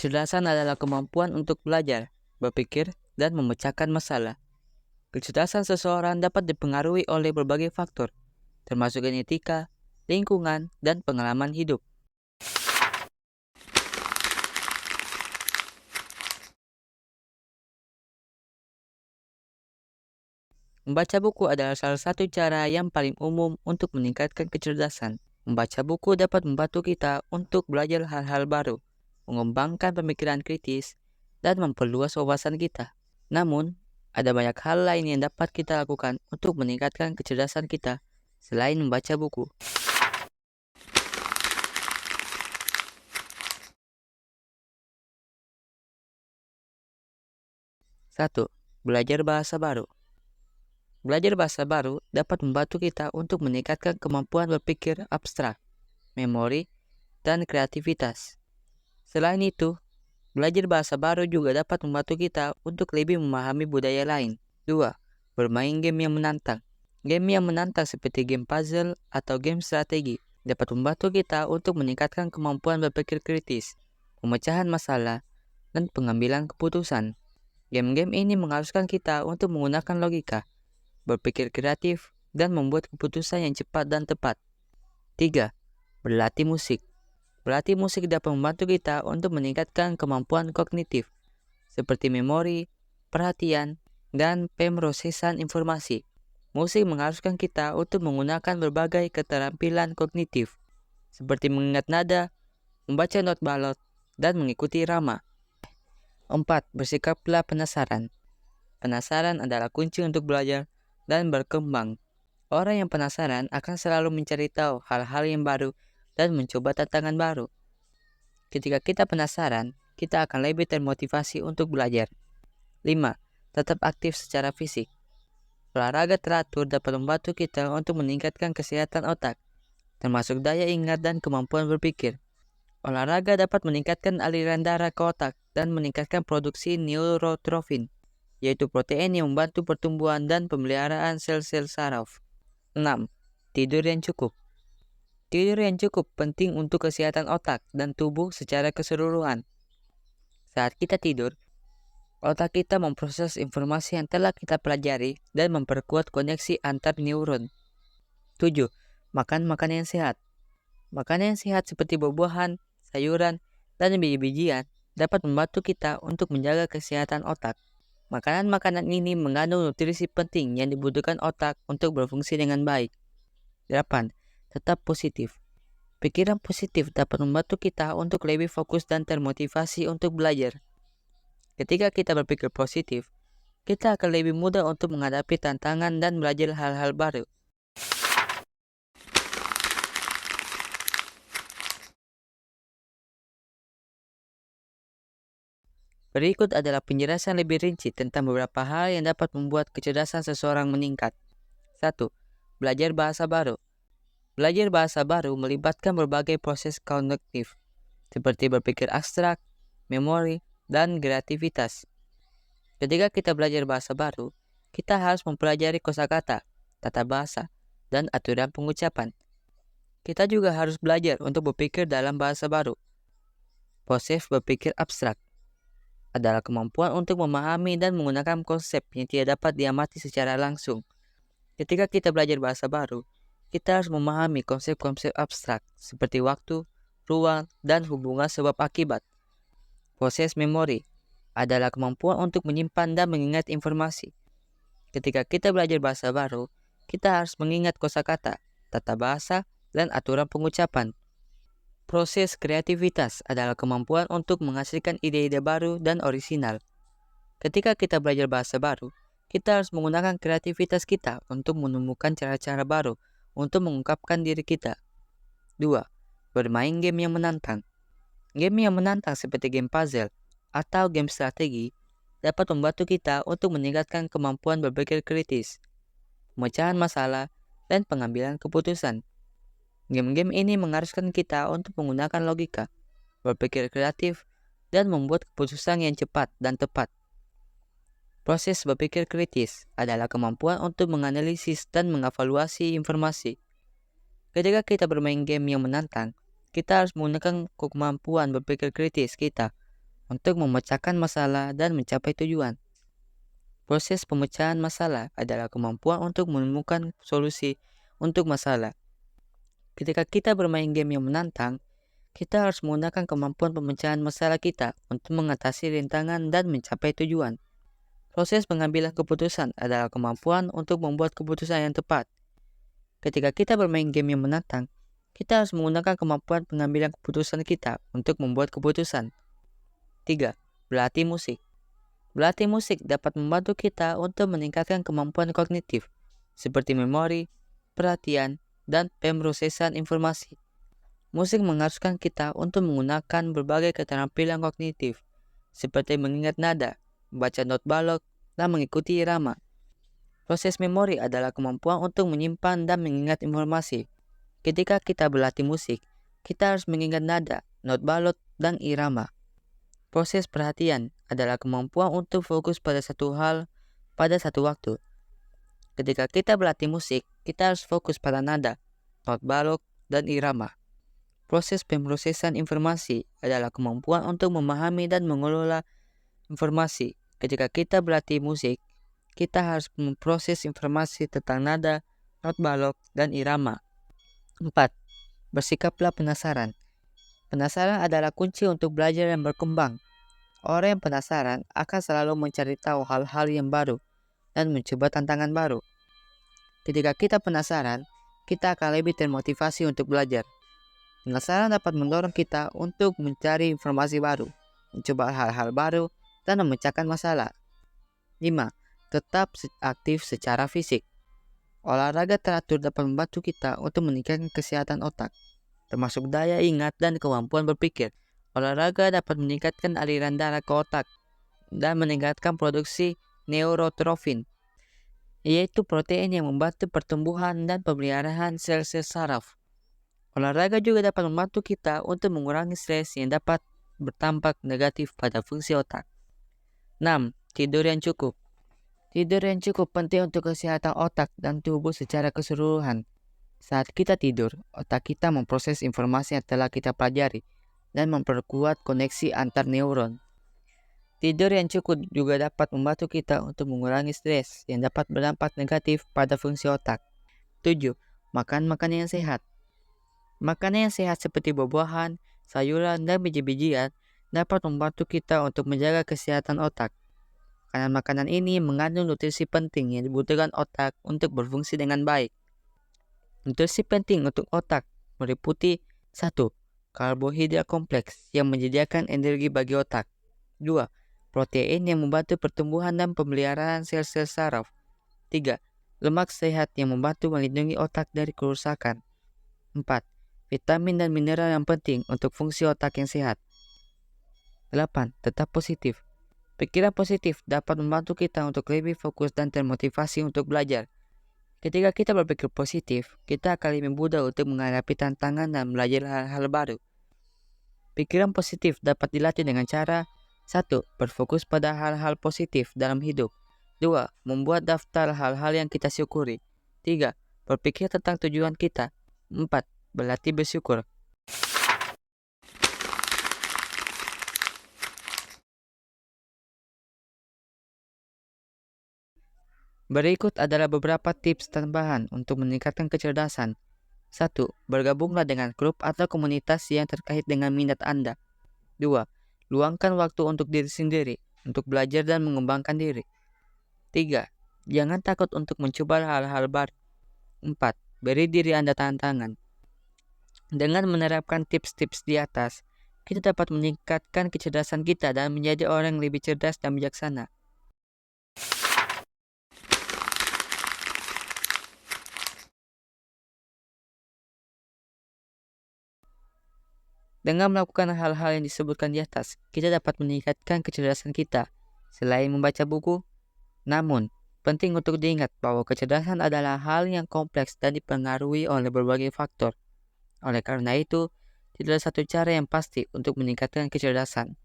Kecerdasan adalah kemampuan untuk belajar, berpikir, dan memecahkan masalah. Kecerdasan seseorang dapat dipengaruhi oleh berbagai faktor, termasuk genetika, lingkungan, dan pengalaman hidup. Membaca buku adalah salah satu cara yang paling umum untuk meningkatkan kecerdasan. Membaca buku dapat membantu kita untuk belajar hal-hal baru, mengembangkan pemikiran kritis, dan memperluas wawasan kita. Namun, ada banyak hal lain yang dapat kita lakukan untuk meningkatkan kecerdasan kita selain membaca buku. 1. Belajar bahasa baru. Belajar bahasa baru dapat membantu kita untuk meningkatkan kemampuan berpikir abstrak, memori, dan kreativitas. Selain itu, belajar bahasa baru juga dapat membantu kita untuk lebih memahami budaya lain. 2. Bermain game yang menantang. Game yang menantang seperti game puzzle atau game strategi dapat membantu kita untuk meningkatkan kemampuan berpikir kritis, pemecahan masalah, dan pengambilan keputusan. Game-game ini mengharuskan kita untuk menggunakan logika, berpikir kreatif, dan membuat keputusan yang cepat dan tepat. 3. Berlatih musik. Berlatih musik dapat membantu kita untuk meningkatkan kemampuan kognitif, seperti memori, perhatian, dan pemrosesan informasi. Musik mengharuskan kita untuk menggunakan berbagai keterampilan kognitif, seperti mengingat nada, membaca not balok, dan mengikuti irama. 4. Bersikaplah penasaran. Penasaran adalah kunci untuk belajar dan berkembang. Orang yang penasaran akan selalu mencari tahu hal-hal yang baru dan mencoba tantangan baru. Ketika kita penasaran, kita akan lebih termotivasi untuk belajar. 5. Tetap aktif secara fisik. Olahraga teratur dapat membantu kita untuk meningkatkan kesehatan otak, termasuk daya ingat dan kemampuan berpikir. Olahraga dapat meningkatkan aliran darah ke otak dan meningkatkan produksi neurotrofin, yaitu protein yang membantu pertumbuhan dan pemeliharaan sel-sel saraf. 6. Tidur yang cukup. Tidur yang cukup penting untuk kesehatan otak dan tubuh secara keseluruhan. Saat kita tidur, otak kita memproses informasi yang telah kita pelajari dan memperkuat koneksi antar neuron. 7. Makan makanan yang sehat. Makanan yang sehat seperti buah-buahan, sayuran, dan biji-bijian dapat membantu kita untuk menjaga kesehatan otak. Makanan-makanan ini mengandung nutrisi penting yang dibutuhkan otak untuk berfungsi dengan baik. 8. Tetap positif. Pikiran positif dapat membantu kita untuk lebih fokus dan termotivasi untuk belajar. Ketika kita berpikir positif, kita akan lebih mudah untuk menghadapi tantangan dan belajar hal-hal baru. Berikut adalah penjelasan lebih rinci tentang beberapa hal yang dapat membuat kecerdasan seseorang meningkat. 1. Belajar bahasa baru. Belajar bahasa baru melibatkan berbagai proses kognitif, seperti berpikir abstrak, memori, dan kreativitas. Ketika kita belajar bahasa baru, kita harus mempelajari kosakata, tata bahasa, dan aturan pengucapan. Kita juga harus belajar untuk berpikir dalam bahasa baru. Proses berpikir abstrak adalah kemampuan untuk memahami dan menggunakan konsep yang tidak dapat diamati secara langsung. Ketika kita belajar bahasa baru, kita harus memahami konsep-konsep abstrak seperti waktu, ruang, dan hubungan sebab akibat. Proses memori adalah kemampuan untuk menyimpan dan mengingat informasi. Ketika kita belajar bahasa baru, kita harus mengingat kosakata, tata bahasa, dan aturan pengucapan. Proses kreativitas adalah kemampuan untuk menghasilkan ide-ide baru dan orisinal. Ketika kita belajar bahasa baru, kita harus menggunakan kreativitas kita untuk menemukan cara-cara baru untuk mengungkapkan diri kita. 2. Bermain game yang menantang. Game yang menantang seperti game puzzle atau game strategi dapat membantu kita untuk meningkatkan kemampuan berpikir kritis, pemecahan masalah, dan pengambilan keputusan. Game-game ini mengharuskan kita untuk menggunakan logika, berpikir kreatif, dan membuat keputusan yang cepat dan tepat. Proses berpikir kritis adalah kemampuan untuk menganalisis dan mengevaluasi informasi. Ketika kita bermain game yang menantang, kita harus menggunakan kemampuan berpikir kritis kita untuk memecahkan masalah dan mencapai tujuan. Proses pemecahan masalah adalah kemampuan untuk menemukan solusi untuk masalah. Ketika kita bermain game yang menantang, kita harus menggunakan kemampuan pemecahan masalah kita untuk mengatasi rintangan dan mencapai tujuan. Proses pengambilan keputusan adalah kemampuan untuk membuat keputusan yang tepat. Ketika kita bermain game yang menantang, kita harus menggunakan kemampuan pengambilan keputusan kita untuk membuat keputusan. 3. Berlatih musik. Berlatih musik dapat membantu kita untuk meningkatkan kemampuan kognitif, seperti memori, perhatian, dan pemrosesan informasi. Musik mengharuskan kita untuk menggunakan berbagai keterampilan kognitif, seperti mengingat nada, membaca not balok, dan mengikuti irama. Proses memori adalah kemampuan untuk menyimpan dan mengingat informasi. Ketika kita berlatih musik, kita harus mengingat nada, not balok, dan irama. Proses perhatian adalah kemampuan untuk fokus pada satu hal pada satu waktu. Ketika kita berlatih musik, kita harus fokus pada nada, not balok, dan irama. Proses pemrosesan informasi adalah kemampuan untuk memahami dan mengelola informasi. Ketika kita berlatih musik, kita harus memproses informasi tentang nada, not balok, dan irama. 4. Bersikaplah penasaran. Penasaran adalah kunci untuk belajar dan berkembang. Orang yang penasaran akan selalu mencari tahu hal-hal yang baru dan mencoba tantangan baru. Ketika kita penasaran, kita akan lebih termotivasi untuk belajar. Penasaran dapat mendorong kita untuk mencari informasi baru, mencoba hal-hal baru, dan memecahkan masalah. 5. Tetap aktif secara fisik. Olahraga teratur dapat membantu kita untuk meningkatkan kesehatan otak, termasuk daya ingat dan kemampuan berpikir. Olahraga dapat meningkatkan aliran darah ke otak dan meningkatkan produksi neurotrofin, yaitu protein yang membantu pertumbuhan dan pemeliharaan sel-sel saraf. Olahraga juga dapat membantu kita untuk mengurangi stres yang dapat berdampak negatif pada fungsi otak. 6. Tidur yang cukup. Tidur yang cukup penting untuk kesehatan otak dan tubuh secara keseluruhan. Saat kita tidur, otak kita memproses informasi yang telah kita pelajari dan memperkuat koneksi antar neuron. Tidur yang cukup juga dapat membantu kita untuk mengurangi stres yang dapat berdampak negatif pada fungsi otak. 7. Makan makanan yang sehat. Makanan yang sehat seperti buah-buahan, sayuran, dan biji-bijian dapat membantu kita untuk menjaga kesehatan otak. Makanan ini mengandung nutrisi penting yang dibutuhkan otak untuk berfungsi dengan baik. Nutrisi penting untuk otak meliputi 1. Karbohidrat kompleks yang menyediakan energi bagi otak. 2. Protein yang membantu pertumbuhan dan pemeliharaan sel-sel saraf. 3. Lemak sehat yang membantu melindungi otak dari kerusakan. 4. Vitamin dan mineral yang penting untuk fungsi otak yang sehat. 8. Tetap positif. Pikiran positif dapat membantu kita untuk lebih fokus dan termotivasi untuk belajar. Ketika kita berpikir positif, kita akan lebih mudah untuk menghadapi tantangan dan belajar hal-hal baru. Pikiran positif dapat dilatih dengan cara 1. Berfokus pada hal-hal positif dalam hidup. 2. Membuat daftar hal-hal yang kita syukuri. 3. Berpikir tentang tujuan kita. 4. Berlatih bersyukur. Berikut adalah beberapa tips tambahan untuk meningkatkan kecerdasan. 1. Bergabunglah dengan grup atau komunitas yang terkait dengan minat Anda. 2. Luangkan waktu untuk diri sendiri, untuk belajar dan mengembangkan diri. 3. Jangan takut untuk mencoba hal-hal baru. 4. Beri diri Anda tantangan. Dengan menerapkan tips-tips di atas, kita dapat meningkatkan kecerdasan kita dan menjadi orang yang lebih cerdas dan bijaksana. Dengan melakukan hal-hal yang disebutkan di atas, kita dapat meningkatkan kecerdasan kita selain membaca buku. Namun, penting untuk diingat bahwa kecerdasan adalah hal yang kompleks dan dipengaruhi oleh berbagai faktor. Oleh karena itu, tidak ada satu cara yang pasti untuk meningkatkan kecerdasan.